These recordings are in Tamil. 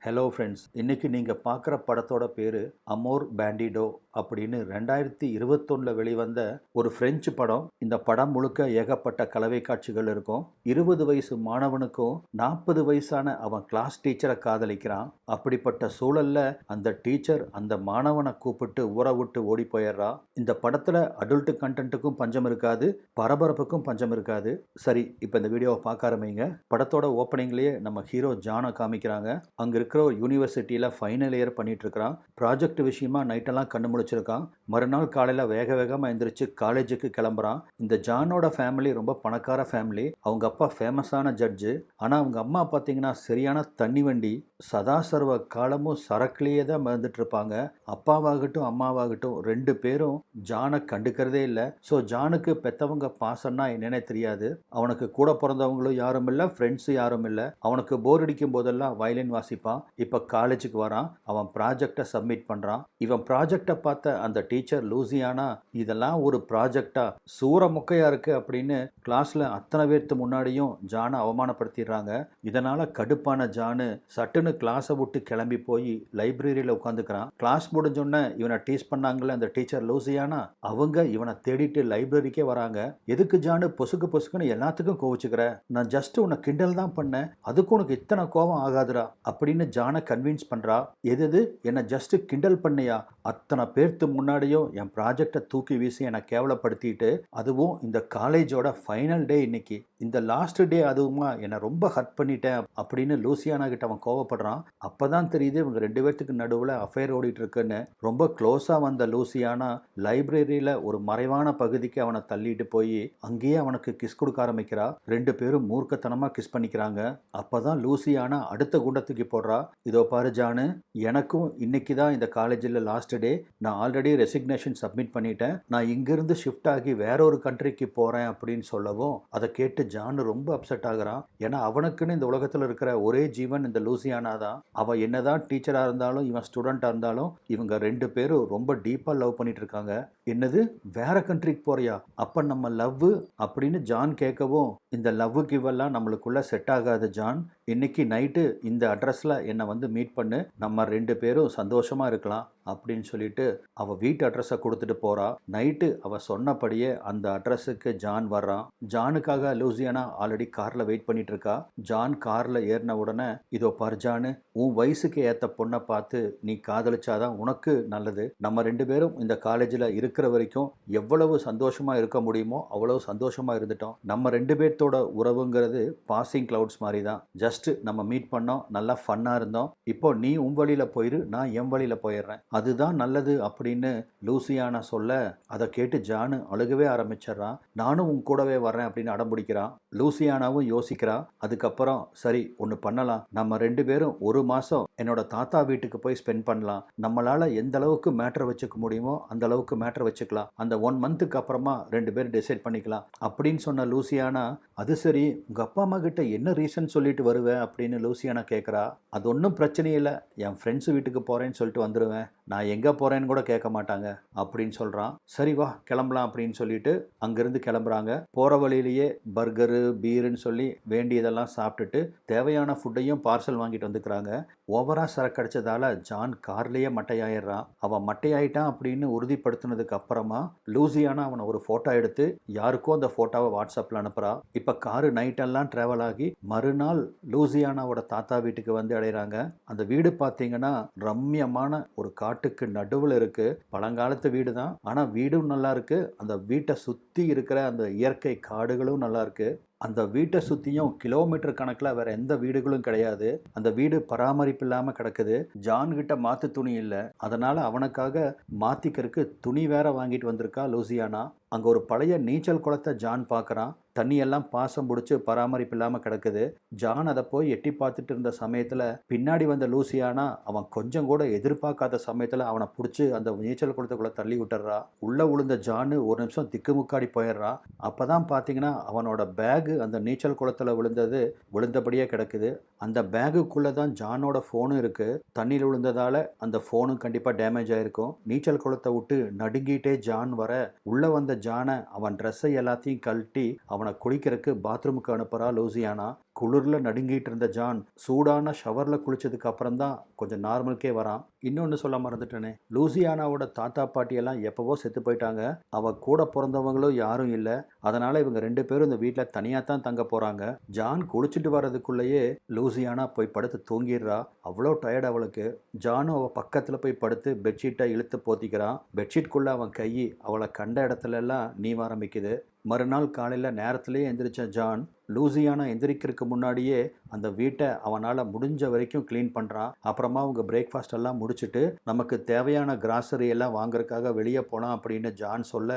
ஹலோ ஃப்ரெண்ட்ஸ், இன்னைக்கு நீங்கள் பார்க்குற படத்தோட பேர் அமோர் பேண்டிடோ அப்படின்னு 2021 வெளிவந்த ஒரு ஃப்ரெஞ்சு படம். இந்த படம் முழுக்க ஏகப்பட்ட கலவை காட்சிகள் இருக்கும். 20 வயசு மாணவனுக்கும் 40 வயசான அவன் கிளாஸ் டீச்சரை காதலிக்கிறான். அப்படிப்பட்ட சூழல்ல அந்த டீச்சர் அந்த மாணவனை கூப்பிட்டு ஊரை விட்டு ஓடி போயிடுறா. இந்த படத்தில் அடல்ட் கண்டென்ட்டுக்கும் பஞ்சம் இருக்காது, பரபரப்புக்கும் பஞ்சம் இருக்காது. சரி, இப்போ இந்த வீடியோவை பார்க்க ஆரம்பிங்க. படத்தோட ஓப்பனிங்லேயே நம்ம ஹீரோ ஜானை காமிக்கிறாங்க. அங்கே இருக்கிற ஒரு யூனிவர்சிட்டியில் ஃபைனல் இயர் பண்ணிட்டு இருக்கிறான். ப்ராஜெக்ட் விஷயமா நைட்டெல்லாம் கண்ணு முழிச்சிருக்கான். மறுநாள் காலையில் வேகமாக எந்திரிச்சு காலேஜுக்கு கிளம்புறான். இந்த ஜானோட ஃபேமிலி ரொம்ப பணக்கார ஃபேமிலி. அவங்க அப்பா ஃபேமஸான ஜட்ஜு. ஆனால் அவங்க அம்மா பார்த்தீங்கன்னா சரியான தண்ணி வண்டி. சதா சர்வ காலமும் சரக்குலேயே தான் மறந்துட்டு இருப்பாங்க. அப்பாவாகட்டும் அம்மாவாகட்டும் ரெண்டு பேரும் ஜானை கண்டுக்கிறதே இல்லை. ஸோ ஜானுக்கு பெற்றவங்க பாசம்னா என்னன்னே தெரியாது. அவனுக்கு கூட பிறந்தவங்களும் யாரும் இல்லை, ஃப்ரெண்ட்ஸும் யாரும் இல்லை. அவனுக்கு போர் அடிக்கும் போதெல்லாம் வயலின் வாசிப்பான். இப்போ காலேஜுக்கு வரான். அவன் ப்ராஜெக்டை சப்மிட் பண்ணுறான். இவன் ப்ராஜெக்டை பார்த்த அந்த டீச்சர் லூசியானா, இதெல்லாம் ஒரு ப்ராஜெக்டா, சூற மொக்கையா இருக்கு அப்படின்னு கிளாஸில் அத்தனை பேர்த்து முன்னாடியும் ஜானை அவமானப்படுத்திடுறாங்க. இதனால் கடுப்பான ஜானு சட்டுன்னு கிளாஸை விட்டு கிளம்பி போய் லைப்ரரியில் உட்காந்துக்கிறான். கிளாஸ் முடிஞ்சோடனே இவனை டீஸ் பண்ணாங்களே அந்த டீச்சர் லூசியானா, அவங்க இவனை தேடிட்டு லைப்ரரிக்கே வராங்க. எதுக்கு ஜானு பொசுக்குன்னு எல்லாத்துக்கும் கோவிச்சுக்கிற? நான் ஜஸ்ட் உன்னை கிண்டல் தான் பண்ணேன், அதுக்கு உனக்கு இத்தனை கோபம் ஆகாதுரா அப்படின்னு ஜானை கன்வின்ஸ் பண்றா. எது என்ன ஜஸ்ட் கிண்டல் பண்ணியா? அத்தனை பேர்த்து முன்னாடியும் என் ப்ராஜெக்டை தூக்கி வீசி என்னை கேவலப்படுத்திட்டு, அதுவும் இந்த காலேஜோட ஃபைனல் டே இன்னைக்கு, இந்த லாஸ்ட் டே அதுவுமா என்னை ரொம்ப ஹர்ட் பண்ணிட்டேன் அப்படின்னு லூசியானா கிட்ட அவன் கோவப்படுறான். அப்பதான் தெரியுது இவங்க ரெண்டு பேர்த்துக்கு நடுவில் அஃபேர் ஓடிட்டு இருக்குன்னு. ரொம்ப க்ளோஸா வந்த லூசியானா லைப்ரரியில ஒரு மறைவான பகுதிக்கு அவனை தள்ளிட்டு போய் அங்கேயே அவனுக்கு கிஸ் கொடுக்க ஆரம்பிக்கிறா. ரெண்டு பேரும் மூர்க்கத்தனமா கிஸ் பண்ணிக்கிறாங்க. அப்பதான் லூசியானா அடுத்த குண்டத்துக்கு போடுறா. இதோ பாரு ஜானு, எனக்கும் இன்னைக்கு தான் இந்த காலேஜில் லாஸ்ட் டே. நான் ஆல்ரெடி ரெசிக்னேஷன் சப்மிட் பண்ணிட்டேன். நான் இங்கிருந்து ஷிஃப்ட் ஆகி வேற ஒரு கண்ட்ரிக்கு போறேன் அப்படின்னு சொல்லவும் அதை கேட்டு ஜானு ரொம்ப அப்செட் ஆகுறான். ஏன்னா அவனுக்குன்னு இந்த உலகத்தில் இருக்கிற ஒரே ஜீவன் இந்த லூசியானா தான். அவன் என்னதான் டீச்சராக இருந்தாலும் இவன் ஸ்டூடெண்டாக இருந்தாலும் இவங்க ரெண்டு பேரும் ரொம்ப டீப்பாக லவ் பண்ணிட்டு இருக்காங்க. என்னது, வேற கண்ட்ரிக்கு போறியா? அப்ப நம்ம லவ் அப்படின்னு ஜான் கேட்கவும், இந்த லவ் கிவெல்லாம் நம்மளுக்குள்ள செட் ஆகாது ஜான். இன்னைக்கு நைட்டு இந்த அட்ரஸில் என்னை வந்து மீட் பண்ணு, நம்ம ரெண்டு பேரும் சந்தோஷமாக இருக்கலாம் அப்படின்னு சொல்லிட்டு அவள் வீட்டு அட்ரஸை கொடுத்துட்டு போகிறா. நைட்டு அவள் சொன்னபடியே அந்த அட்ரஸுக்கு ஜான் வர்றான். ஜானுக்காக லூசியானா ஆல்ரெடி காரில் வெயிட் பண்ணிட்டு இருக்கா. ஜான் காரில் ஏறின உடனே, இதோ பாரு ஜானு, உன் வயசுக்கு ஏற்ற பொண்ணை பார்த்து நீ காதலிச்சாதான் உனக்கு நல்லது. நம்ம ரெண்டு பேரும் இந்த காலேஜில் இருக்கிற வரைக்கும் எவ்வளவு சந்தோஷமாக இருக்க முடியுமோ அவ்வளவு சந்தோஷமாக இருந்துட்டோம். நம்ம ரெண்டு பேர்த்தோட உறவுங்கிறது பாசிங் கிளவுட்ஸ் மாதிரி தான். ஜஸ்ட் நம்ம மீட் பண்ணோம், நல்லா ஃபன்னாக இருந்தோம். இப்போ நீ உன் வழியில் போயிரு, நான் என் வழியில் போயிடுறேன், அதுதான் நல்லது அப்படின்னு லூசியானா சொல்ல, அதை கேட்டு ஜானு அழுகவே ஆரம்பிச்சிடறான். நானும் உன் கூடவே வர்றேன் அப்படின்னு அடம்பிடிக்கிறான். லூசியானாவும் யோசிக்கிறான். அதுக்கப்புறம் சரி ஒன்று பண்ணலாம், நம்ம ரெண்டு பேரும் ஒரு மாதம் என்னோட தாத்தா வீட்டுக்கு போய் ஸ்பெண்ட் பண்ணலாம். நம்மளால் எந்த அளவுக்கு மேட்டர் வச்சுக்க முடியுமோ அந்த அளவுக்கு மேட்டர் வச்சுக்கலாம். அந்த 1 மந்த்துக்கு அப்புறமா ரெண்டு பேரும் டிசைட் பண்ணிக்கலாம் அப்படின்னு சொன்ன லூசியானா, அது சரி உங்க அப்பா அம்மா கிட்ட என்ன ரீசன் சொல்லிட்டு வருவேன் அப்படின்னு லூசியானா கேட்குறா. அது ஒன்றும் பிரச்சனை இல்லை, என் ஃப்ரெண்ட்ஸ் வீட்டுக்கு போகிறேன்னு சொல்லிட்டு வந்துடுவேன், நான் எங்கே போகிறேன்னு கூட கேட்க மாட்டாங்க அப்படின்னு சொல்கிறான். சரி வா கிளம்பலாம் அப்படின்னு சொல்லிட்டு அங்கேருந்து கிளம்புறாங்க. போகிற வழியிலேயே பர்கரு பீருன்னு சொல்லி வேண்டியதெல்லாம் சாப்பிட்டுட்டு தேவையான ஃபுட்டையும் பார்சல் வாங்கிட்டு வந்துக்கிறாங்க. ஓவராக சரக்கு அடிச்சதால ஜான் கார்லேயே மட்டையாயிடுறான். அவன் மட்டையாயிட்டான் அப்படின்னு உறுதிப்படுத்தினதுக்கு அப்புறமா லூசியானா அவனை ஒரு ஃபோட்டோ எடுத்து யாருக்கோ அந்த ஃபோட்டோவை வாட்ஸ்அப்பில் அனுப்புகிறா. இப்போ காரு நைட்டெல்லாம் ட்ராவல் ஆகி மறுநாள் லூசியானாவோட தாத்தா வீட்டுக்கு வந்து அடைகிறாங்க. அந்த வீடு பார்த்தீங்கன்னா ரம்யமான ஒரு காட்டுக்கு நடுவில் இருக்கு. பழங்காலத்து வீடு தான், ஆனால் வீடும் நல்லா இருக்கு. அந்த வீட்டை சுற்றி இருக்கிற அந்த இயற்கை காடுகளும் நல்லா இருக்கு. அந்த வீட்டை சுற்றியும் கிலோமீட்டர் கணக்கில் வேற எந்த வீடுகளும் கிடையாது. அந்த வீடு பராமரிப்பு இல்லாமல் கிடக்குது. ஜான் கிட்ட மாற்று துணி இல்லை, அதனால அவனுக்காக மாத்திக்கிறதுக்கு துணி வேற வாங்கிட்டு வந்திருக்கா லூசியானா. அங்கே ஒரு பழைய நீச்சல் குளத்தை ஜான் பார்க்குறான். தண்ணியெல்லாம் பாசம் பிடிச்சி பராமரிப்பு இல்லாமல் கிடக்குது. ஜான் அதை போய் எட்டி பார்த்துட்டு இருந்த சமயத்தில் பின்னாடி வந்த லூசியானா அவன் கொஞ்சம் கூட எதிர்பார்க்காத சமயத்தில் அவனை பிடிச்சி அந்த நீச்சல் குளத்துக்குள்ளே தள்ளி விட்டுறா. உள்ளே விழுந்த ஜானு ஒரு நிமிஷம் திக்குமுக்காடி போயிடுறான். அப்போ தான் பார்த்தீங்கன்னா அவனோட பேகு அந்த நீச்சல் குளத்தில் விழுந்தபடியே கிடக்குது. அந்த பேகுக்குள்ளே தான் ஜானோட ஃபோனும் இருக்குது. தண்ணியில் விழுந்ததால் அந்த ஃபோனும் கண்டிப்பாக டேமேஜ் ஆகிருக்கும். நீச்சல் குளத்தை விட்டு நடுங்கிட்டே ஜான் வர உள்ளே வந்த ஜானை அவன் ட்ரெஸ்ஸை எல்லாத்தையும் கழட்டி அவனை அவனை குளிக்கிறதுக்கு பாத்ரூமுக்கு அனுப்புறா லூசியானா. குளிரில் நடுங்கிட்டு இருந்த ஜான் சூடான ஷவரில் குளிச்சதுக்கு அப்புறம் தான் கொஞ்சம் நார்மலுக்கே வரான். இன்னொன்று சொல்ல மறந்துட்டேனே, லூசியானாவோட தாத்தா பாட்டியெல்லாம் எப்போவோ செத்து போயிட்டாங்க. அவள் கூட பிறந்தவங்களும் யாரும் இல்லை. அதனால் இவங்க 2 பேரும் இந்த வீட்டில் தனியாக தான் தங்க போகிறாங்க. ஜான் குளிச்சுட்டு வர்றதுக்குள்ளேயே லூசியானா போய் படுத்து தூங்கிடுறா. அவ்வளோ டயர்ட் அவளுக்கு. ஜானும் அவள் பக்கத்தில் போய் படுத்து பெட்ஷீட்டை இழுத்து போத்திக்கிறான். பெட்ஷீட்குள்ளே அவன் கை அவளை கண்ட இடத்துல எல்லாம் நீவ ஆரம்பிக்குது. மறுநாள் காலையில் நேரத்திலேயே எந்திரிச்ச ஜான் லூசியானா எந்திரிக்கிறதுக்கு முன்னாடியே அந்த வீட்டை அவனால் முடிஞ்ச வரைக்கும் க்ளீன் பண்ணுறான். அப்புறமா அவங்க பிரேக்ஃபாஸ்ட் எல்லாம் முடிச்சுட்டு நமக்கு தேவையான கிராசரி எல்லாம் வாங்குறதுக்காக வெளியே போகலாம் அப்படின்னு ஜான் சொல்ல,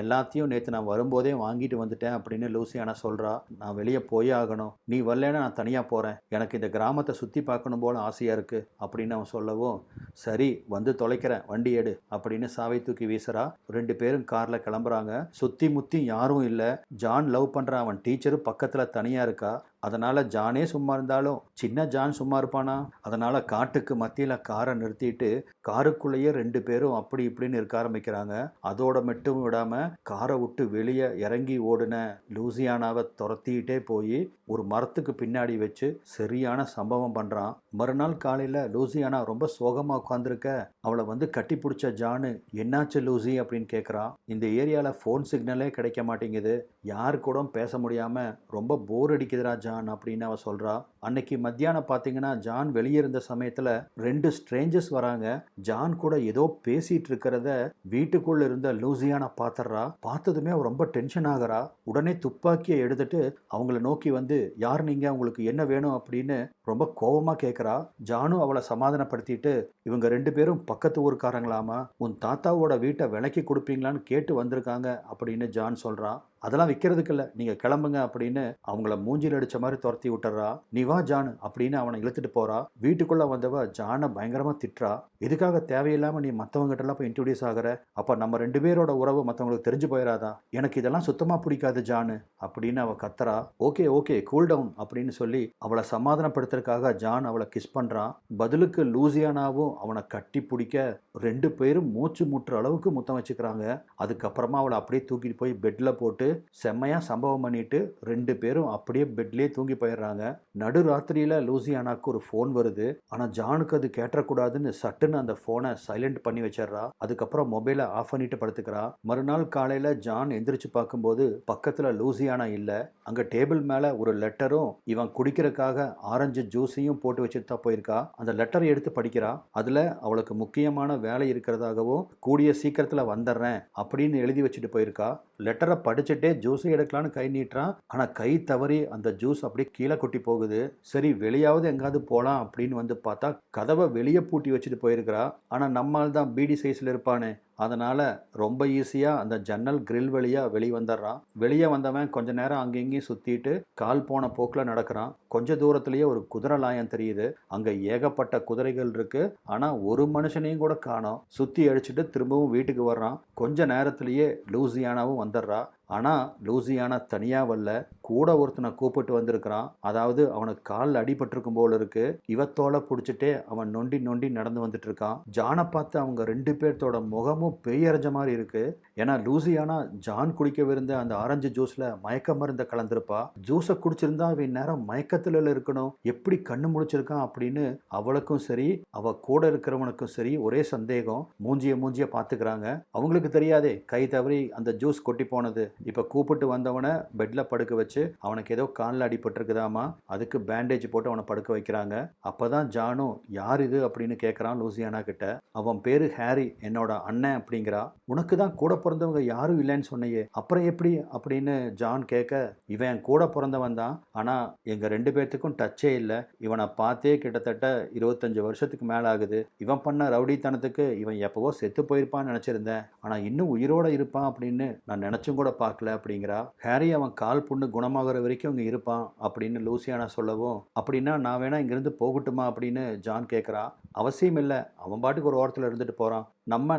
எல்லாத்தையும் நேற்று நான் வரும்போதே வாங்கிட்டு வந்துட்டேன் அப்படின்னு லூசியானா சொல்கிறா. நான் வெளியே போயே ஆகணும், நீ வரலன்னா நான் தனியாக போகிறேன், எனக்கு இந்த கிராமத்தை சுற்றி பார்க்கணும் போல ஆசையாக இருக்குது அப்படின்னு அவன் சொல்லவும், சரி வந்து தொலைக்கிறேன், வண்டி எடு அப்படின்னு சாவை தூக்கி வீசுறா. 2 பேரும் காரில் கிளம்புறாங்க. சுற்றி முற்றி யாரும் இல்லை. ஜான் லவ் பண்ணுற அவன் டீச்சரும் பக்கத்தில் தனியாக இருக்கா. அதனால் ஜானே சும்மா இருந்தாலும் சின்ன ஜான் சும்மா இருப்பானா? அதனால் காட்டுக்கு மத்தியில் காரை நிறுத்திட்டு காருக்குள்ளேயே 2 பேரும் அப்படி இப்படின்னு இருக்க ஆரம்பிக்கிறாங்க. அதோட மட்டும் விடாமல் காரை விட்டு வெளியே இறங்கி ஓடுன லூசியானாவை துரத்திக்கிட்டே போய் ஒரு மரத்துக்கு பின்னாடி வச்சு சரியான சம்பவம் பண்ணுறான். மறுநாள் காலையில் லூசியானா ரொம்ப சோகமாக உட்காந்துருக்க அவளை வந்து கட்டி பிடிச்ச ஜானு, என்னாச்சு லூசி அப்படின்னு கேட்குறான். இந்த ஏரியாவில் ஃபோன் சிக்னலே கிடைக்க மாட்டேங்குது, யாரு கூட பேச முடியாமல் ரொம்ப போர் அடிக்குதுரா ஜான் அப்படின்னு அவ சொல்றா. அன்னைக்கு மத்தியானம் பார்த்தீங்கன்னா ஜான் வெளியே இருந்த சமயத்தில் 2 ஸ்ட்ரேஞ்சர்ஸ் வராங்க. ஜான் கூட ஏதோ பேசிட்டு இருக்கிறத வீட்டுக்குள்ள இருந்த லூசியானா பார்த்துடுறா. பார்த்ததுமே அவ ரொம்ப டென்ஷன் ஆகிறா. உடனே துப்பாக்கியை எடுத்துட்டு அவங்கள நோக்கி வந்து, யார் நீங்க, உங்களுக்கு என்ன வேணும் அப்படின்னு ரொம்ப கோபமா கேட்குறா. ஜானும் அவளை சமாதானப்படுத்திட்டு, இவங்க 2 பேரும் பக்கத்து ஊருக்காரங்களாமா, உன் தாத்தாவோட வீட்டை விலைக்கு கொடுப்பீங்களான்னு கேட்டு வந்திருக்காங்க அப்படின்னு ஜான் சொல்றான். அதெல்லாம் விற்கிறதுக்கு இல்லை, நீங்கள் கிளம்புங்க அப்படின்னு அவங்கள மூஞ்சில் அடித்த மாதிரி துரத்தி விட்டுறா. நீ வா ஜான் அப்படின்னு அவனை இழுத்துட்டு போறா. வீட்டுக்குள்ளே வந்தவ ஜானை பயங்கரமாக திட்டுறா. எதுக்காக தேவையில்லாமல் நீ மற்றவங்ககிட்டலாம் போய் இன்ட்ரோடியூஸ் ஆகிற, அப்போ நம்ம 2 பேரோட உறவு மற்றவங்களுக்கு தெரிஞ்சு போயிடாதா, எனக்கு இதெல்லாம் சுத்தமாக பிடிக்காது ஜானு அப்படின்னு அவள் கத்துறா. ஓகே ஓகே கூல் டவுன் அப்படின்னு சொல்லி அவளை சமாதானப்படுத்துறதுக்காக ஜான் அவளை கிஸ் பண்ணுறான். பதிலுக்கு லூசியானாவும் அவனை கட்டி பிடிக்க 2 பேரும் மூச்சு முட்டுற அளவுக்கு முத்தம் வச்சுக்கிறாங்க. அதுக்கப்புறமா அவளை அப்படியே தூக்கிட்டு போய் பெட்டில் போட்டு செம்மையா சம்பவம் பண்ணிட்டு 2 பேரும் அப்படியே பெட்லேயே தூங்கி போயிடுறாங்க. நடு ராத்திரியில லூசியானாக்கு ஒரு ஃபோன் வருது. ஆனால் ஜானுக்கு அது கேட்டக்கூடாதுன்னு சட்டுன்னு அந்த ஃபோனை சைலண்ட் பண்ணி வச்சிடறா. அதுக்கப்புறம் மொபைலை ஆஃப் பண்ணிட்டு படுத்துக்கிறா. மறுநாள் காலையில் ஜான் எந்திரிச்சு பார்க்கும்போது பக்கத்தில் லூசியானா இல்லை. அங்கே டேபிள் மேலே ஒரு லெட்டரும் இவன் குடிக்கிறதுக்காக ஆரஞ்சு ஜூஸையும் போட்டு வச்சுட்டு தான் போயிருக்கா. அந்த லெட்டரை எடுத்து படிக்கிறா. அதில் அவளுக்கு முக்கியமான வேலை இருக்கிறதாகவும் கூடிய சீக்கிரத்தில் வந்துடுறேன் அப்படின்னு எழுதி வச்சுட்டு போயிருக்கா. லெட்டரை படிச்சுட்டே ஜூஸை எடுக்கலான்னு கை நீட்டுறான். ஆனால் கை தவறி அந்த ஜூஸ் அப்படியே கீழே கொட்டி போகுது. சரி வெளியாவது எங்காவது போகலாம் அப்படின்னு வந்து பார்த்தா கதவை வெளியே பூட்டி வச்சுட்டு போயிருக்கிறா. ஆனால் நம்மால் தான் பீடி சைஸில் இருப்பானே, அதனால் ரொம்ப ஈஸியாக அந்த ஜன்னல் கிரில் வழியாக வெளியே வந்துடுறான். வெளியே வந்தவன் கொஞ்ச நேரம் அங்கேயும் சுற்றிட்டு கால் போன போக்கில் நடக்கிறான். கொஞ்ச தூரத்துலேயே ஒரு குதிரை லாயம் தெரியுது. அங்கே ஏகப்பட்ட குதிரைகள் இருக்கு. ஆனால் ஒரு மனுஷனையும் கூட காணோம். சுற்றி அடிச்சுட்டு திரும்பவும் வீட்டுக்கு வர்றான். கொஞ்ச நேரத்திலேயே லூசியானாவும் வந்துடுறா. ஆனால் லூசியானா தனியாக வரல, கூட ஒருத்தனை கூப்பிட்டு வந்திருக்கிறான். அதாவது அவனுக்கு காலில் அடிபட்டிருக்கும் போல இருக்கு. இவத்தோலை பிடிச்சிட்டே அவன் நொண்டி நொண்டி நடந்து வந்துட்டு இருக்கான். ஜானை பார்த்து அவங்க 2 பேர்த்தோட முகமும் பெயரஞ்ச மாதிரி இருக்கு. ஏன்னா லூசியானா ஜான் குடிக்கவிருந்த அந்த ஆரஞ்சு ஜூஸில் மயக்க மருந்தை கலந்துருப்பா. ஜூஸை குடிச்சிருந்தா அவன் நேரம் மயக்கத்தில் இருக்கணும், எப்படி கண்ணு முழிச்சிருக்கான் அப்படின்னு அவளுக்கும் சரி அவ கூட இருக்கிறவனுக்கும் சரி ஒரே சந்தேகம். மூஞ்சிய பார்த்துக்கிறாங்க. அவங்களுக்கு தெரியாதே கை தவறி அந்த ஜூஸ் கொட்டி போனது. இப்போ கூப்பிட்டு வந்தவனை பெட்டில் படுக்க வச்சு அவனுக்கு ஏதோ காலில் அடிபட்டிருக்குதாமா, அதுக்கு பேண்டேஜ் போட்டு அவனை படுக்க வைக்கிறாங்க. அப்போதான் ஜானும் யார் இது அப்படின்னு கேட்குறான் லூசியானா கிட்ட. அவன் பேர் ஹாரி, என்னோட அண்ணன் அப்படிங்கிறா. உனக்கு தான் கூட பிறந்தவங்க யாரும் இல்லைன்னு சொன்னையே, அப்புறம் எப்படி அப்படின்னு ஜான் கேட்க, இவன் கூட பிறந்தவன் தான், ஆனால் எங்கள் 2 பேர்த்துக்கும் டச்சே இல்லை. இவனை பார்த்தே கிட்டத்தட்ட 25 வருஷத்துக்கு மேலே ஆகுது. இவன் பண்ண ரவுடித்தனத்துக்கு இவன் எப்போவோ செத்து போயிருப்பான்னு நினச்சிருந்தேன், ஆனால் இன்னும் உயிரோடு இருப்பான் அப்படின்னு நான் நினச்சும் கூட பார்க்கல அப்படிங்கிறா. ஹாரி அவன் கால் புண்ணு குணமாகிற வரைக்கும் இங்கே இருப்பான் அப்படின்னு லூசியானா சொல்லவும், அப்படின்னா நான் வேணா இங்கேருந்து போகட்டுமா அப்படின்னு ஜான் கேட்குறா. அவசியம் இல்லை, அவன் பாட்டுக்கு ஒரு ஓரத்தில் இருந்துட்டு போகிறான்,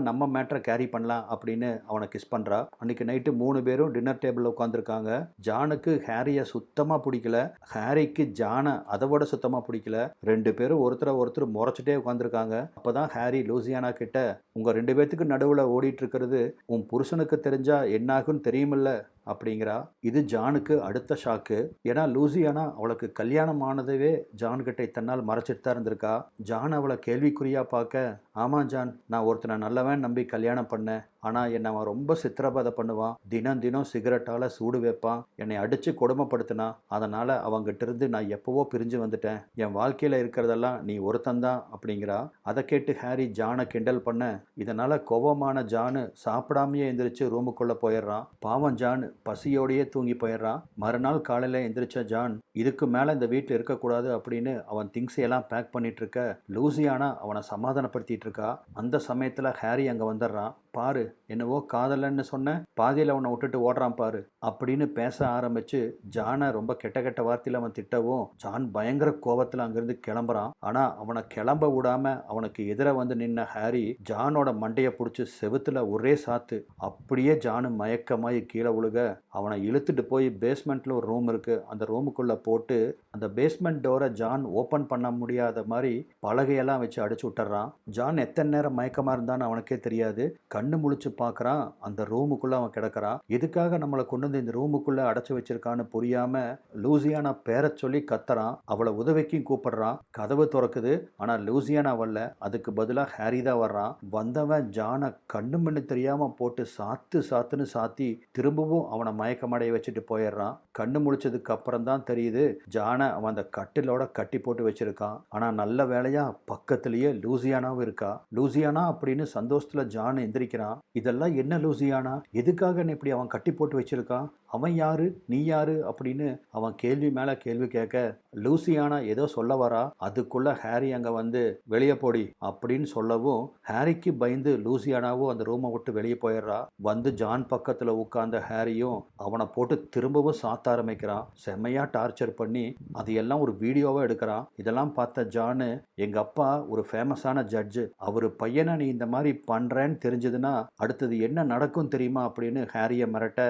நம்ம மேட்டரை கேரி பண்ணலாம் அப்படின்னு அவனை கிஸ் பண்ணுறா. அன்றைக்கி நைட்டு 3 பேரும் டின்னர் டேபிளில் உட்காந்துருக்காங்க. ஜானுக்கு ஹாரியை சுத்தமாக பிடிக்கல, ஹாரிக்கு ஜானை அதை விட சுத்தமாக பிடிக்கல. 2 பேரும் ஒருத்தர் முறைச்சிட்டே உட்காந்துருக்காங்க. அப்போ தான் ஹாரி லூசியானா கிட்ட, உங்கள் 2 பேர்த்துக்கு நடுவில் ஓடிட்டு இருக்கிறது உன் புருஷனுக்கு தெரிஞ்சா என்னாகுன்னு தெரியுமில்ல அப்படிங்கிறா. இது ஜானுக்கு அடுத்த ஷாக்கு. ஏன்னா லூசியானா அவளுக்கு கல்யாணம் ஆனதவே ஜான் கிட்ட இத்தனை நாள் மறைச்சிட்டு தான் இருந்திருக்கா. ஜான் அவளை கேள்விக்குறியா பார்க்க, ஆமா ஜான், நான் ஒருத்தனை நல்லவன் நம்பி கல்யாணம் பண்ணேன். ஆனால் என்னை அவன் ரொம்ப சித்திரவதை பண்ணுவான். தினம் தினம் சிகரெட்டால் சூடு வைப்பான். என்னை அடித்து கொடுமைப்படுத்தினான். அதனால் அவங்ககிட்ட இருந்து நான் எப்போவோ பிரிஞ்சு வந்துட்டேன். என் வாழ்க்கையில் இருக்கிறதெல்லாம் நீ ஒருத்தந்தான் அப்படிங்கிறா. அதை கேட்டு ஹாரி ஜானை கிண்டல் பண்ண, இதனால் கோபமான ஜானு சாப்பிடாமையே எந்திரிச்சு ரூமுக்குள்ளே போயிடுறான். பாவம் ஜான் பசியோடையே தூங்கி போயிடுறான். மறுநாள் காலையில் எந்திரிச்ச ஜான் இதுக்கு மேலே இந்த வீட்டில் இருக்கக்கூடாது அப்படின்னு அவன் திங்ஸையெல்லாம் பேக் பண்ணிட்டு இருக்க, லூசியானா அவனை சமாதானப்படுத்திட்டு இருக்கா. அந்த சமயத்தில் ஹாரி அங்கே வந்துடுறான். பாரு, என்னவோ காதலன்னு சொன்ன, பாதியில் அவனை விட்டுட்டு ஓடுறான் பாரு அப்படின்னு பேச ஆரம்பிச்சு ஜானை ரொம்ப கெட்ட கெட்ட வார்த்தையில் அவன் திட்டவும் ஜான் பயங்கர கோபத்தில் அங்கிருந்து கிளம்புறான். ஆனால் அவனை கிளம்ப விடாம அவனுக்கு எதிர வந்து நின்ன ஹாரி ஜானோட மண்டையை பிடிச்சி செவுத்துல ஒரே சாத்து. அப்படியே ஜானு மயக்கமாயி கீழே விழுக அவனை இழுத்துட்டு போய் பேஸ்மெண்ட்ல ஒரு ரூம் இருக்கு, அந்த ரூமுக்குள்ள போட்டு அந்த பேஸ்மெண்ட் டோரை ஜான் ஓப்பன் பண்ண முடியாத மாதிரி பலகையெல்லாம் வச்சு அடிச்சு விட்டுறான். ஜான் எத்தனை நேரம் மயக்கமா இருந்தான்னு அவனுக்கே தெரியாது. கண்ணு முழிச்சு பார்க்குறான். அந்த ரூமுக்குள்ள அவன் கிடக்கிறான். எதுக்காக நம்மளை கொண்டு வந்து இந்த ரூமுக்குள்ள அடைச்சு வச்சிருக்கான்னு புரியாம லூசியானா பேரை சொல்லி கத்துறான். அவளை உதவிக்கும் கூப்பிடுறான். கதவு திறக்குது. ஆனா லூசியானா வரல. அதுக்கு பதிலாக ஹாரி தான் வர்றான். வந்தவன் ஜானை கண்ணு மண்ணு தெரியாம போட்டு சாத்துன்னு சாத்தி திரும்பவும் அவனை மயக்கமடைய வச்சுட்டு போயிடுறான். கண்ணு முழிச்சதுக்கு அப்புறம் தான் தெரியுது ஜானை அவன் அந்த கட்டிலோட கட்டி போட்டு வச்சிருக்கான். ஆனா நல்ல வேலையா பக்கத்திலேயே லூசியானாவும் இருக்கா. லூசியானா அப்படின்னு சந்தோஷத்துல ஜான் எந்திரிக்கிறான். இதெல்லாம் என்ன லூசியானா, எதுக்காக இப்படி அவன் கட்டி போட்டு வச்சிருக்கான், அவன் யாரு நீ யாரு அப்படின்னு அவன் கேள்வி மேல கேள்வி கேட்க, லூசியானா ஏதோ சொல்ல வரா. அதுக்குள்ள ஹாரி அங்க வந்து வெளியே போடி அப்படின்னு சொல்லவும் ஹாரிக்கு பயந்து லூசியானாவும் அந்த ரூமை விட்டு வெளியே போயிடுறா. வந்து ஜான் பக்கத்துல உட்கார்ந்த ஹாரியும் அவனை போட்டு திரும்பவும் சாத்த ஆரம்பிக்கிறான். செம்மையா டார்ச்சர் பண்ணி அதையெல்லாம் ஒரு வீடியோவா எடுக்கிறான். இதெல்லாம் பார்த்த ஜானு, எங்க அப்பா ஒரு ஃபேமஸான ஜட்ஜு, அவரு பையனை நீ இந்த மாதிரி பண்றேன்னு தெரிஞ்சதுன்னா அடுத்தது என்ன நடக்கும் தெரியுமா அப்படின்னு ஹாரிய மிரட்ட,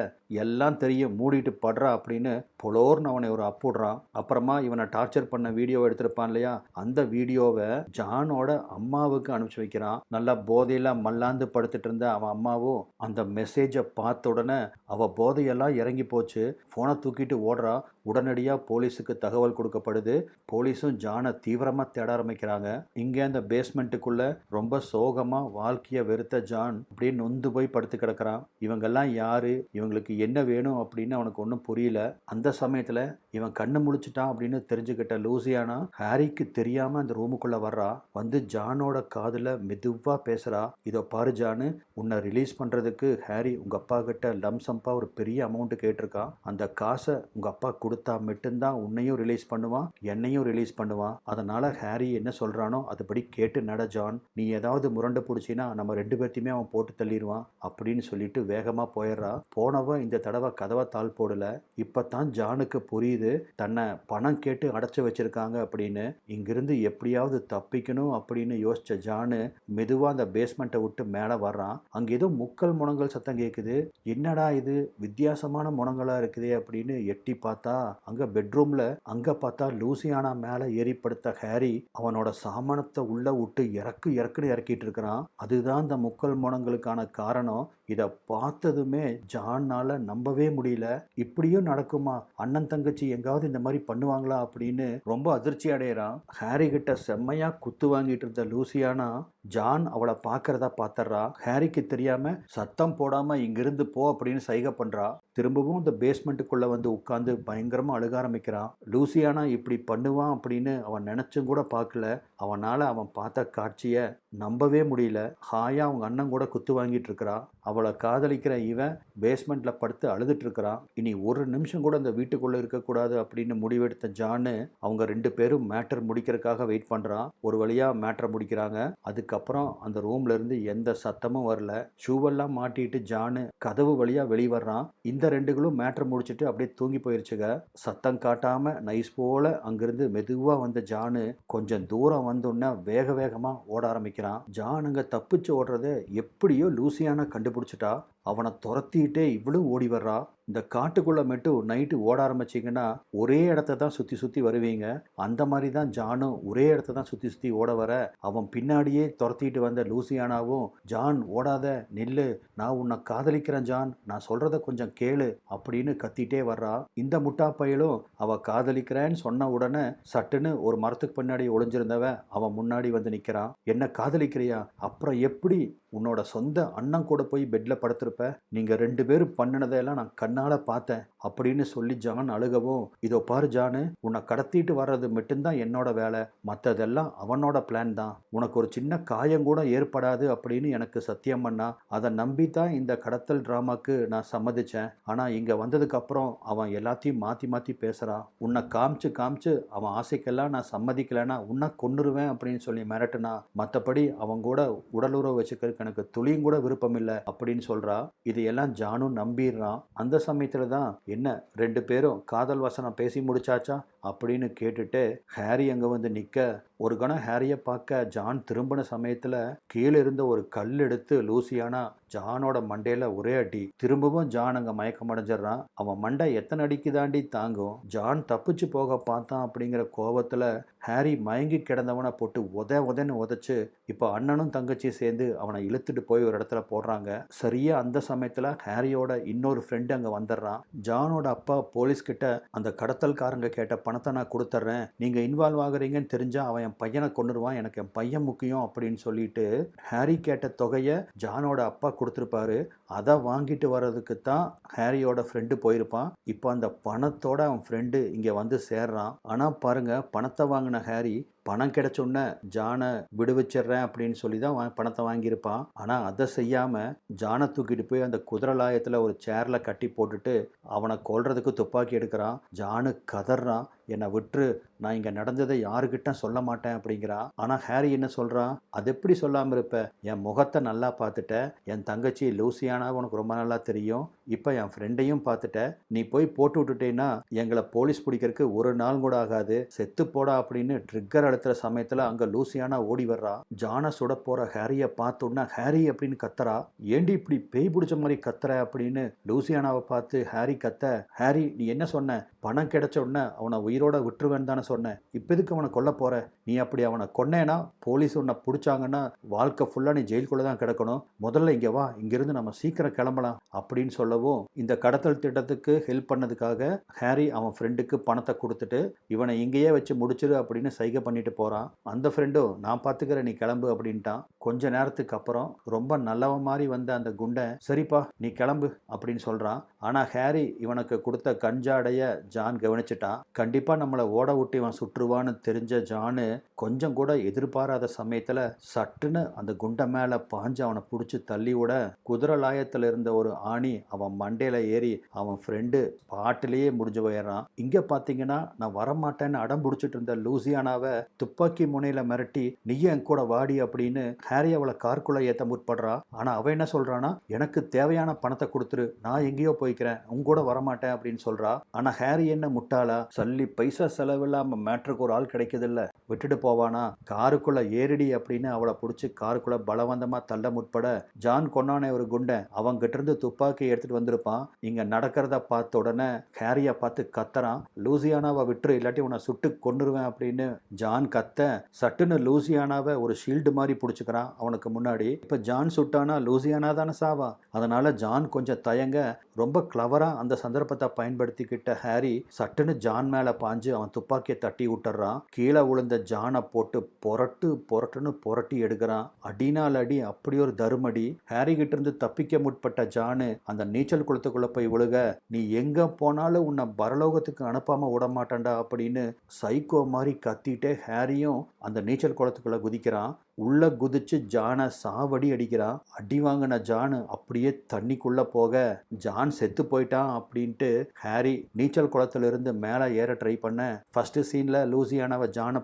எல்லாம் தெரியும் மூடிட்டு படுறா அப்படின்னு பொலோர்னு அவனை ஒரு அப்புடுறான். அப்புறமா இவனை டார்ச்சர் பண்ண வீடியோ எடுத்திருப்பான் இல்லையா, அந்த வீடியோவை ஜானோட அம்மாவுக்கு அனுப்பிச்சு வைக்கிறான். நல்லா போதையில மல்லாந்து படுத்துட்டு இருந்த அவன் அம்மாவும் அந்த மெசேஜை பார்த்த உடனே அவ போதையெல்லாம் இறங்கி போச்சு. போனை தூக்கிட்டு ஓடுறா. உடனடியாக போலீஸுக்கு தகவல் கொடுக்கப்படுது. போலீஸும் ஜானை தீவிரமாக தேட ஆரம்பிக்கிறாங்க. இங்கே அந்த பேஸ்மெண்ட்டுக்குள்ள ரொம்ப சோகமாக வாழ்க்கையை வெறுத்த ஜான் அப்படியே நொந்து போய் படுத்து கிடக்கிறான். இவங்கெல்லாம் யாரு, இவங்களுக்கு என்ன வேணும் அப்படின்னு அவனுக்கு ஒன்றும் புரியல. அந்த சமயத்தில் இவன் கண்ணு முழிச்சிட்டான் அப்படின்னு தெரிஞ்சுக்கிட்ட லூசியானா ஹாரிக்கு தெரியாம அந்த ரூமுக்குள்ள வர்றா. வந்து ஜானோட காதுல மெதுவா பேசுறா. இதோ பாரு ஜானு, உன்னை ரிலீஸ் பண்றதுக்கு ஹாரி உங்க அப்பா கிட்ட லம்சம்பா ஒரு பெரிய அமௌண்ட் கேட்டிருக்கான். அந்த காசை உங்க அப்பா கொடுத்தா மட்டும்தான் உன்னையும் ரிலீஸ் பண்ணுவான், என்னையும் ரிலீஸ் பண்ணுவான். அதனால ஹாரி என்ன சொல்றானோ அதுபடி கேட்டு நட ஜான். நீ ஏதாவது முரண்டு பிடிச்சினா நம்ம ரெண்டு பேர்த்தையுமே அவன் போட்டு தள்ளிடுவான் அப்படின்னு சொல்லிட்டு வேகமா போயிடுறா. போனவன் இந்த தடவை கதவை தாள் போடல. இப்பதான் ஜானுக்கு புரியுது தன்னை பணம் கேட்டு அடைச்சு வச்சிருக்காங்க அப்படின்னு. இங்கிருந்து எப்படியாவது தப்பிக்கணும் அப்படின்னு யோசிச்ச ஜானு மெதுவா அந்த பேஸ்மெண்ட்டை விட்டு மேலே வர்றான். அங்க ஏதோ முக்கல் முனங்கள் சத்தம் கேட்குது. என்னடா இது வித்தியாசமான முனங்களா இருக்குதே அப்படின்னு எட்டி பார்த்தா அங்க பெட்ரூம்ல அங்க பார்த்தா லூசியானா மேல ஏறி படுத்த ஹாரி அவனோட சாமானத்தை உள்ள விட்டு இறக்குன்னு இறக்கிட்டு இருக்கிறான். அதுதான் இந்த முக்கல் முனங்களுக்கான காரணம். இதை பார்த்ததுமே ஜான்னால நம்பவே முடியல. இப்படியும் நடக்குமா, அண்ணன் தங்கச்சி எங்காவது இந்த மாதிரி பண்ணுவாங்களா அப்படின்னு ரொம்ப அதிர்ச்சி அடைகிறான். ஹாரி கிட்ட செம்மையா குத்து வாங்கிட்டு இருந்த லூசியானா ஜான் அவளை பார்க்கறதா பார்த்தர்றா. ஹாரிக்கு தெரியாம சத்தம் போடாம இங்கிருந்து போ அப்படின்னு சைகை பண்றா. திரும்பவும் இந்த பேஸ்மெண்ட்டுக்குள்ள வந்து உட்கார்ந்து பயங்கரமா அழுக ஆரம்பிக்கிறான். லூசியானா இப்படி பண்ணுவான் அப்படின்னு அவன் நினைச்சும் கூட பார்க்கல. அவனால அவன் பார்த்த காட்சியை நம்பவே முடியல. ஹாயா அவங்க அண்ணன் கூட குத்து வாங்கிட்டு இருக்கிறா. அவளை காதலிக்கிற இவன் பேஸ்மெண்ட்ல படுத்து அழுதுட்டு இருக்கிறான். இனி ஒரு நிமிஷம் கூட அந்த வீட்டுக்குள்ள இருக்கக்கூடாது அப்படின்னு முடிவெடுத்த ஜானு அவங்க ரெண்டு பேரும் மேட்டர் முடிக்கிறதுக்காக வெயிட் பண்றான். ஒரு வழியா மேட்டரை முடிக்கிறாங்க. அதுக்கப்புறம் அந்த ரூம்ல இருந்து எந்த சத்தமும் வரல. ஷூவெல்லாம் மாட்டிட்டு ஜானு கதவு வழியா வெளிவர்றான். இந்த ரெண்டுகளும் மேட்டர் முடிச்சுட்டு அப்படியே தூங்கி போயிருச்சுங்க. சத்தம் காட்டாம நைஸ் போல அங்கிருந்து மெதுவா வந்த ஜானு கொஞ்சம் தூரம் வந்தோன்னா வேகமா ஓட ஆரம்பிக்கிறான். ஜான் அங்க தப்பிச்சு ஓடுறத எப்படியோ லூசியானா கண்டுபிடிச்சிட்டா. அவனை துரத்திட்டே இவளும் ஓடி வர்றா. இந்த காட்டுக்குள்ளே மட்டும் நைட்டு ஓட ஆரம்பிச்சிங்கன்னா ஒரே இடத்த தான் சுற்றி சுற்றி வருவீங்க. அந்த மாதிரி தான் ஜானும் ஒரே இடத்த தான் சுற்றி சுற்றி ஓட வர, அவன் பின்னாடியே துரத்திட்டு வந்த லூசியானாவும், ஜான் ஓடாத நில்லு, நான் உன்னை காதலிக்கிறேன் ஜான், நான் சொல்கிறத கொஞ்சம் கேளு அப்படின்னு கத்திட்டே வர்றா. இந்த முட்டா பயலும் அவள் காதலிக்கிறேன்னு சொன்ன உடனே சட்டுன்னு ஒரு மரத்துக்கு பின்னாடி ஒளிஞ்சிருந்தவன் அவன் முன்னாடி வந்து நிற்கிறான். என்ன காதலிக்கிறியா? அப்புறம் எப்படி உன்னோட சொந்த அண்ணன் கூட போய் பெட்டில் படுத்திருப்ப? நீங்கள் 2 பேரும் பண்ணினதையெல்லாம் நான் கண்ணால் பார்த்தேன் அப்படின்னு சொல்லி ஜான் அழுகவும், இதோ பாரு ஜானு, உன்னை கடத்திட்டு வர்றது மட்டும்தான் என்னோட வேலை, மற்றதெல்லாம் அவனோட பிளான் தான். உனக்கு ஒரு சின்ன காயம் கூட ஏற்படாது அப்படின்னு எனக்கு சத்தியம் பண்ணா. அதை நம்பி தான் இந்த கடத்தல் ட்ராமாக்கு நான் சம்மதிச்சேன். ஆனால் இங்கே வந்ததுக்கப்புறம் அவன் எல்லாத்தையும் மாற்றி மாற்றி பேசுகிறான். உன்னை காமிச்சு காமிச்சு அவன் ஆசைக்கெல்லாம் நான் சம்மதிக்கலைன்னா உன்னை கொன்னுருவேன் அப்படின்னு சொல்லி மிரட்டுனா. மற்றபடி அவன் கூட உடலுறவு வச்சுக்கிறதுக்கு எனக்கு துளியும் கூட விருப்பம் இல்லை அப்படின்னு சொல்கிறா. இது எல்லாம் ஜானும் நம்பிடுறான். அந்த சமயத்தில் தான், என்ன 2 பேரும் காதல் வசனம் பேசி முடிச்சாச்சா அப்படின்னு கேட்டுட்டு ஹாரி அங்கே வந்து நிற்க, ஒரு கணம் ஹாரியை பார்க்க ஜான் திரும்பின சமயத்தில் கீழே இருந்த ஒரு கல் எடுத்து லூசியானா ஜானோட மண்டையில் ஒரே அடி. திரும்பவும் ஜான் அங்கே மயக்கம் அடைஞ்சிடறான். அவன் மண்டை எத்தனை அடிக்கு தாண்டி தாங்கும்? ஜான் தப்பிச்சு போக பார்த்தான் அப்படிங்கிற கோபத்தில் ஹாரி மயங்கி கிடந்தவனை போட்டு உதன்னு உதைச்சு இப்போ அண்ணனும் தங்கச்சியும் சேர்ந்து அவனை இழுத்துட்டு போய் ஒரு இடத்துல போடுறாங்க. சரியா அந்த சமயத்தில் ஹாரியோட இன்னொரு ஃப்ரெண்டு அங்கே வந்துடுறான். ஜானோட அப்பா போலீஸ்கிட்ட அந்த கடத்தல்காரங்க கேட்ட பணத்தை நான் கொடுத்துட்றேன், நீங்கள் இன்வால்வ் ஆகுறீங்கன்னு தெரிஞ்சா அவன் என் பையனை கொண்டுருவான், எனக்கு என் பையன் முக்கியம் அப்படின்னு சொல்லிட்டு ஹாரி கேட்ட தொகையை ஜானோட அப்பா கொடுத்துருப்பாரு. அதை வாங்கிட்டு வர்றதுக்கு தான் ஹாரியோட ஃப்ரெண்டு போயிருப்பான். இப்போ அந்த பணத்தோட அவன் ஃப்ரெண்டு இங்கே வந்து சேர்றான். ஆனால் பாருங்க, பணத்தை வாங்கின ஹாரி பணம் கிடைச்சோன்னே ஜானை விடுவிச்சிட்றேன் அப்படின்னு சொல்லி தான் பணத்தை வாங்கியிருப்பான். ஆனால் அதை செய்யாமல் ஜானை தூக்கிட்டு போய் அந்த குதிரை லாயத்தில் ஒரு சேரில் கட்டி போட்டுட்டு அவனை கொல்றதுக்கு துப்பாக்கி எடுக்கிறான். ஜானு கதறான், என்னை விட்டுரு, நான் இங்கே நடந்ததை யாருக்கிட்ட சொல்ல மாட்டேன் அப்படிங்கிறான். ஆனால் ஹாரி என்ன சொல்கிறான், அது எப்படி சொல்லாமல் இருப்ப? என் முகத்தை நல்லா பார்த்துட்ட, என் தங்கச்சி லூசியானா உனக்கு ரொம்ப நல்லா தெரியும், இப்போ என் ஃப்ரெண்டையும் பார்த்துட்ட, நீ போய் போட்டு விட்டுட்டேன்னா எங்களை போலீஸ் பிடிக்கிறதுக்கு ஒரு நாள் கூட ஆகாது, செத்து போடா அப்படின்னு ட்ரிக்கர் அழுத்துற சமயத்தில் அங்கே லூசியானா ஓடி வர்றா. ஜானை சுட போகிற ஹாரியை பார்த்தோன்னா ஹாரி அப்படின்னு கத்துறா. ஏண்டி இப்படி பேய் பிடிச்ச மாதிரி கத்துற அப்படின்னு லூசியானாவை பார்த்து ஹாரி கத்த, ஹாரி நீ என்ன சொன்ன? பணம் கிடைச்ச உடனே அவனை உயிரோட விட்டுருவேன்னு தானே சொன்னேன், இப்போ எதுக்கு அவனை கொல்ல போற? நீ அப்படி அவனை கொன்னேன்னா போலீஸ் உன்னை பிடிச்சாங்கன்னா வாழ்க்கை ஃபுல்லாக நீ ஜெயிலுக்குள்ளே தான் கிடக்கணும், முதல்ல இங்கே வா, இங்கிருந்து நம்ம சீக்கிரம் கிளம்பலாம் அப்படின்னு சொல்லவும், இந்த கடத்தல் திட்டத்துக்கு ஹெல்ப் பண்ணதுக்காக ஹாரி அவன் ஃப்ரெண்டுக்கு பணத்தை கொடுத்துட்டு இவனை இங்கேயே வச்சு முடிச்சிரு அப்படின்னு சைகை பண்ணிட்டு போகிறான். அந்த ஃப்ரெண்டும் நான் பார்த்துக்கிறேன், நீ கிளம்பு அப்படின்ட்டான். கொஞ்ச நேரத்துக்கு அப்புறம் ரொம்ப நல்லவன் மாதிரி வந்த அந்த குண்டை, சரிப்பா நீ கிளம்பு அப்படின்னு சொல்கிறான். ஆனால் ஹாரி இவனுக்கு கொடுத்த கஞ்சாடைய ஜான் கவனிச்சிட்டான். கண்டிப்பாக நம்மளை ஓட விட்டு இவன் சுற்றுவான்னு தெரிஞ்ச ஜானு கொஞ்சம் கூட எதிர்பாராத சமயத்தில் சட்டுன்னு அந்த குண்டை மேலே பாஞ்சு அவனை பிடிச்சி தள்ளி விட, குதிரை லாயத்தில் இருந்த ஒரு ஆணி அவன் மண்டையில் ஏறி அவன் ஃப்ரெண்டு பாட்டிலேயே முடிஞ்சு போயிடுறான். இங்கே பார்த்தீங்கன்னா நான் வரமாட்டேன்னு அடம் பிடிச்சிட்டு இருந்த லூசியானாவை துப்பாக்கி முனையில் மிரட்டி நீயே என் கூட வாடி அப்படின்னு ஹாரி அவளை கார்க்குள்ளே ஏற்ற முற்படுறா. ஆனால் அவன் என்ன சொல்கிறான்னா, எனக்கு தேவையான பணத்தை கொடுத்துரு, நான் எங்கேயோ போய்க்கிறேன், உங்க கூட வரமாட்டேன் அப்படின்னு சொல்கிறா. ஆனால் ஹாரி என்ன முட்டாளா, சல்லி பைசா செலவில்லாமல் மேட்ருக்கு ஒரு ஆள் கிடைக்குதில்ல, விட்டுட்டு போவானா? காருக்குள்ளே ஏறிடி அப்படின்னு அவளை பிடிச்சி காருக்குள்ளே பலவந்தமாக தள்ள முற்பட, ஜான் கொண்டானே ஒரு குண்டை அவங்கிட்ட இருந்து துப்பாக்கி எடுத்துகிட்டு வந்திருப்பான். இங்கே நடக்கிறத பார்த்த உடனே ஹாரியை பார்த்து கத்துறான், லூசியானாவை விட்டுரு இல்லாட்டி உன்னை சுட்டு கொன்னுருவேன் அப்படின்னு ஜான் கத்த, சட்டுன்னு லூசியானாவை ஒரு ஷீல்டு மாதிரி பிடிச்சிக்கிறான் அவனுக்கு முன்னாடி. இப்போ ஜான் சுட்டானா லூசியானா தானே சாவா. அதனால ஜான் கொஞ்சம் தயங்க, ரொம்ப கிளவராக அந்த சந்தர்ப்பத்தை பயன்படுத்திக்கிட்ட ஹாரி சட்டுன்னு ஜான் மேலே பாஞ்சு அவன் துப்பாக்கியை தட்டி விட்டுறான். கீழே விழுந்த ஜானை போட்டு புரட்டுன்னு புரட்டி எடுக்கிறான். அடினால் அடி, அப்படி ஒரு தருமடி. ஹாரி கிட்ட இருந்து தப்பிக்க முற்பட்ட ஜானு அந்த நீச்சல் குளத்துக்குள்ள போய் விழுக, நீ எங்க போனாலும் உன்னை பரலோகத்துக்கு அனுப்பாம விட மாட்டான்டா அப்படின்னு சைக்கோ மாதிரி கத்திட்டே ஹாரியும் அந்த நீச்சல் குளத்துக்குள்ள குதிக்கிறான். உள்ள குதிச்சு ஜானை சாவடி அடிக்கிறான். அடி வாங்கின ஜானு அப்படியே தண்ணிக்குள்ள போக ஜான் செத்து போயிட்டான் அப்படின்ட்டு ஹாரி நீச்சல் குளத்திலிருந்து மேலே ஏற ட்ரை பண்ண, ஃபர்ஸ்ட் சீனில் லூசியானாவை ஜானை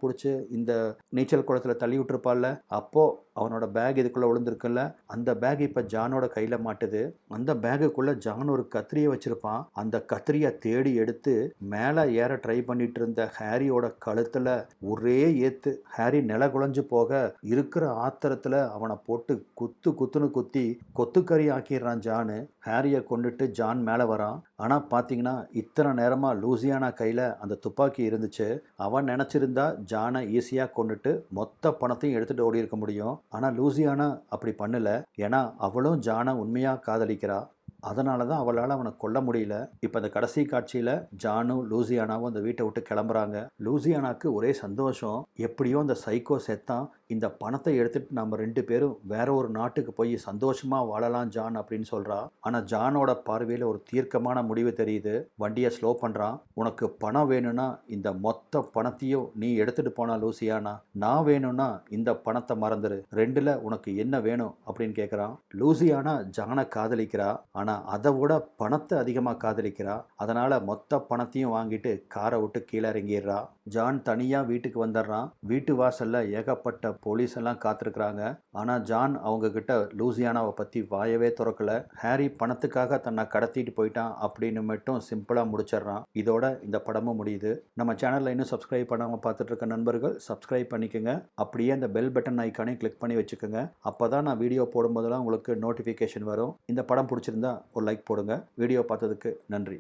பிடிச்சி இந்த நீச்சல் குளத்தில் தள்ளி விட்டுருப்பாள்ல, அப்போது அவனோட பேக் இதுக்குள்ளே விழுந்திருக்குல்ல, அந்த பேக் இப்போ ஜானோட கையில் மாட்டுது. அந்த பேகுக்குள்ளே ஜான் ஒரு கத்திரியை வச்சுருப்பான். அந்த கத்திரியை தேடி எடுத்து மேலே ஏற ட்ரை பண்ணிட்டு இருந்த ஹாரியோட கழுத்தில் ஒரே தலையிலேயே ஏத்து. ஹாரி நில குலைஞ்சு போக இருக்கிற ஆத்திரத்துல அவனை போட்டு குத்துன்னு குத்தி கொத்துக்கறி ஆக்கிடுறான் ஜானு. ஹாரியை கொண்டுட்டு ஜான் மேலே வரான். ஆனால் பார்த்தீங்கன்னா இத்தனை நேரமாக லூசியானா கையில் அந்த துப்பாக்கி இருந்துச்சு. அவன் நினச்சிருந்தா ஜானை ஈஸியாக கொண்டுட்டு மொத்த பணத்தையும் எடுத்துகிட்டு ஓடி இருக்க முடியும். ஆனால் லூசியானா அப்படி பண்ணல. ஏன்னா அவளும் ஜானை உண்மையாக காதலிக்கிறா. அதனால தான் அவளால் அவனை கொல்ல முடியல. இப்போ அந்த கடைசி காட்சியில் ஜானும் லூசியானாவும் அந்த வீட்டை விட்டு கிளம்புறாங்க. லூசியானாக்கு ஒரே சந்தோஷம். எப்படியோ அந்த சைக்கோ செத்தான், இந்த பணத்தை எடுத்துட்டு நம்ம 2 பேரும் வேற ஒரு நாட்டுக்கு போய் சந்தோஷமாக வாழலாம் ஜான் அப்படின்னு சொல்கிறா. ஆனால் ஜானோட பார்வையில் ஒரு தீர்க்கமான முடிவு தெரியுது. வண்டியை ஸ்லோ பண்ணுறான். உனக்கு பணம் வேணும்னா இந்த மொத்த பணத்தையும் நீ எடுத்துட்டு போனா லூசியானா, நான் வேணும்னா இந்த பணத்தை மறந்துரு, ரெண்டுல உனக்கு என்ன வேணும் அப்படின்னு கேட்குறான். லூசியானா ஜானை காதலிக்கிறா. ஆனால் அதை விட பணத்தை அதிகமாக காதலிக்கிறா. அதனால் மொத்த பணத்தையும் வாங்கிட்டு காரை விட்டு கீழே இறங்கிடுறா. ஜான் தனியாக வீட்டுக்கு வந்துடுறான். வீட்டு வாசலில் ஏகப்பட்ட போலீஸ் எல்லாம் காத்திருக்கிறாங்க. ஆனால் ஜான் அவங்க கிட்ட லூசியானாவை பற்றி வாயவே திறக்கல. ஹாரி பணத்துக்காக தன்னை கடத்திட்டு போயிட்டான் அப்படின்னு மட்டும் சிம்பிளாக முடிச்சிடுறான். இதோட இந்த படமும் முடியுது. நம்ம சேனலில் இன்னும் சப்ஸ்கிரைப் பண்ணாமல் பார்த்துட்டு இருக்க நண்பர்கள் சப்ஸ்கிரைப் பண்ணிக்கோங்க. அப்படியே அந்த பெல் பட்டன் ஐக்கானையும் கிளிக் பண்ணி வச்சுக்கோங்க. அப்போ தான் நான் வீடியோ போடும்போதெல்லாம் உங்களுக்கு நோட்டிஃபிகேஷன் வரும். இந்த படம் பிடிச்சிருந்தா ஒரு லைக் போடுங்க. வீடியோ பார்த்ததுக்கு நன்றி.